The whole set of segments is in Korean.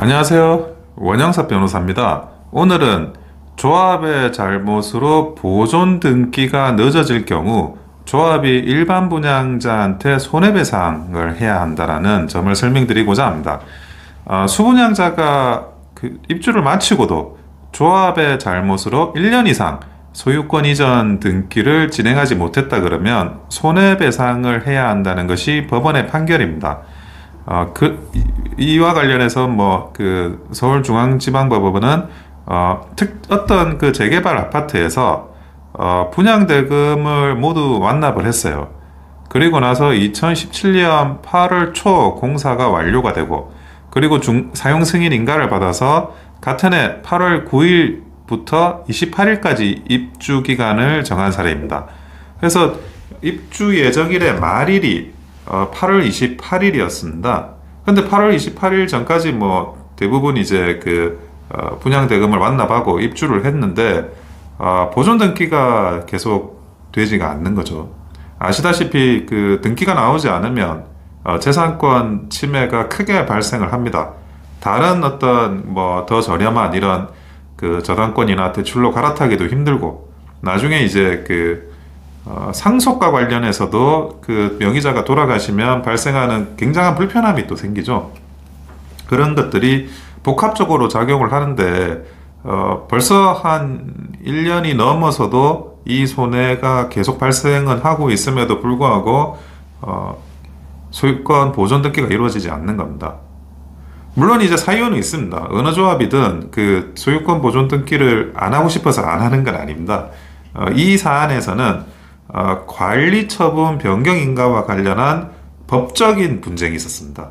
안녕하세요. 원영섭 변호사입니다. 오늘은 조합의 잘못으로 보존 등기가 늦어질 경우 조합이 일반 분양자한테 손해배상을 해야 한다는 점을 설명드리고자 합니다. 수분양자가 입주를 마치고도 조합의 잘못으로 1년 이상 소유권 이전 등기를 진행하지 못했다 그러면 손해배상을 해야 한다는 것이 법원의 판결입니다. 이와 관련해서 서울중앙지방법원은 어떤 재개발 아파트에서 분양대금을 모두 완납을 했어요. 그리고 나서 2017년 8월 초 공사가 완료가 되고, 그리고 사용 승인 인가를 받아서 같은 해 8월 9일부터 28일까지 입주 기간을 정한 사례입니다. 그래서 입주 예정일의 말일이 8월 28일이었습니다. 근데 8월 28일 전까지 대부분 이제 분양 대금을 완납하고 입주를 했는데 보존 등기가 계속 되지가 않는 거죠. 아시다시피 등기가 나오지 않으면 재산권 침해가 크게 발생을 합니다. 다른 어떤 더 저렴한 이런 저당권이나 대출로 갈아타기도 힘들고, 나중에 이제 상속과 관련해서도 명의자가 돌아가시면 발생하는 굉장한 불편함이 또 생기죠. 그런 것들이 복합적으로 작용을 하는데 벌써 한 1년이 넘어서도 이 손해가 계속 발생은 하고 있음에도 불구하고 소유권 보존 등기가 이루어지지 않는 겁니다. 물론 이제 사유는 있습니다. 어느 조합이든 소유권 보존 등기를 안 하고 싶어서 안 하는 건 아닙니다. 이 사안에서는 관리처분 변경 인가와 관련한 법적인 분쟁이 있었습니다.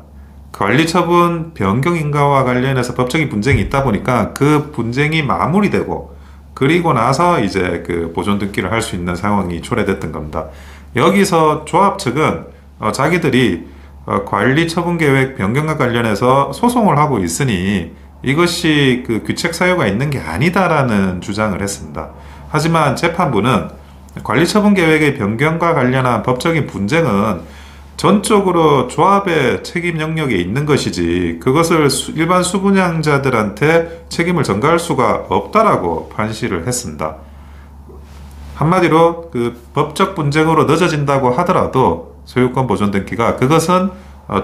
관리처분 변경 인가와 관련해서 법적인 분쟁이 있다 보니까 그 분쟁이 마무리되고, 그리고 나서 이제 보존 등기를 할 수 있는 상황이 초래됐던 겁니다. 여기서 조합 측은 자기들이 관리처분 계획 변경과 관련해서 소송을 하고 있으니 이것이 규책 사유가 있는 게 아니다라는 주장을 했습니다. 하지만 재판부는 관리처분 계획의 변경과 관련한 법적인 분쟁은 전적으로 조합의 책임 영역에 있는 것이지 그것을 일반 수분양자들한테 책임을 전가할 수가 없다라고 판시를 했습니다. 한마디로 법적 분쟁으로 늦어진다고 하더라도 소유권 보존 등기가 그것은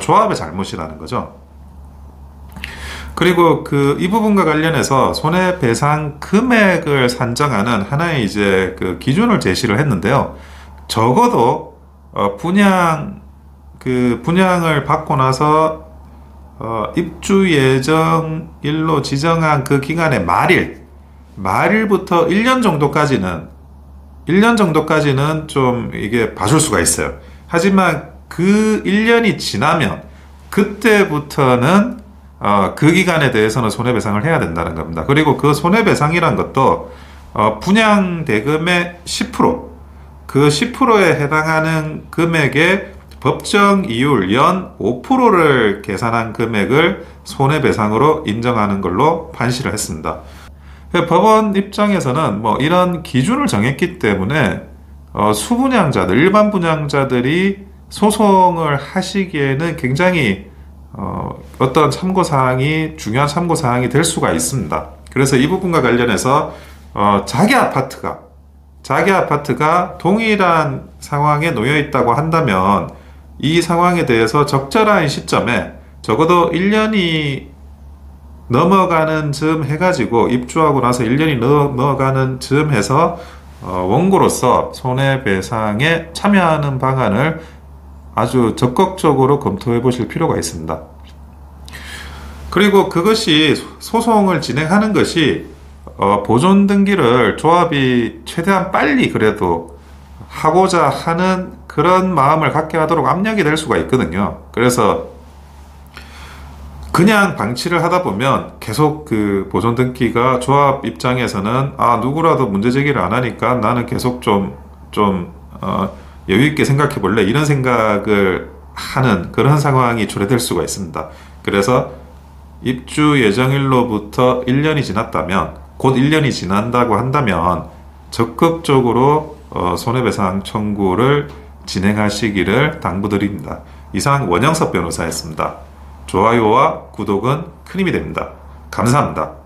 조합의 잘못이라는 거죠. 그리고 이 부분과 관련해서 손해배상 금액을 산정하는 하나의 이제 기준을 제시를 했는데요. 적어도 분양을 받고 나서 입주 예정일로 지정한 그 기간의 말일부터 1년 정도까지는 좀 이게 봐줄 수가 있어요. 하지만 그 1년이 지나면 그때부터는 그 기간에 대해서는 손해배상을 해야 된다는 겁니다. 그리고 그 손해배상이란 것도 분양 대금의 10%, 그 10%에 해당하는 금액의 법정 이율 연 5%를 계산한 금액을 손해배상으로 인정하는 걸로 판시를 했습니다. 법원 입장에서는 이런 기준을 정했기 때문에 수분양자들, 일반 분양자들이 소송을 하시기에는 굉장히 어떤 중요한 참고사항이 될 수가 있습니다. 그래서 이 부분과 관련해서 자기 아파트가 동일한 상황에 놓여 있다고 한다면 이 상황에 대해서 적절한 시점에 적어도 1년이 넘어가는 즈음 해가지고, 입주하고 나서 1년이 넘어가는 즈음 해서 원고로서 손해배상에 참여하는 방안을 아주 적극적으로 검토해 보실 필요가 있습니다. 그리고 그것이 소송을 진행하는 것이 보존 등기를 조합이 최대한 빨리 그래도 하고자 하는 그런 마음을 갖게 하도록 압력이 될 수가 있거든요. 그래서 그냥 방치를 하다 보면 계속 보존 등기가 조합 입장에서는 누구라도 문제 제기를 안 하니까 나는 계속 좀 여유 있게 생각해 볼래, 이런 생각을 하는 그런 상황이 초래될 수가 있습니다. 그래서 입주 예정일로부터 1년이 지났다면, 곧 1년이 지난다고 한다면 적극적으로 손해배상 청구를 진행하시기를 당부드립니다. 이상 원영섭 변호사였습니다. 좋아요와 구독은 큰 힘이 됩니다. 감사합니다.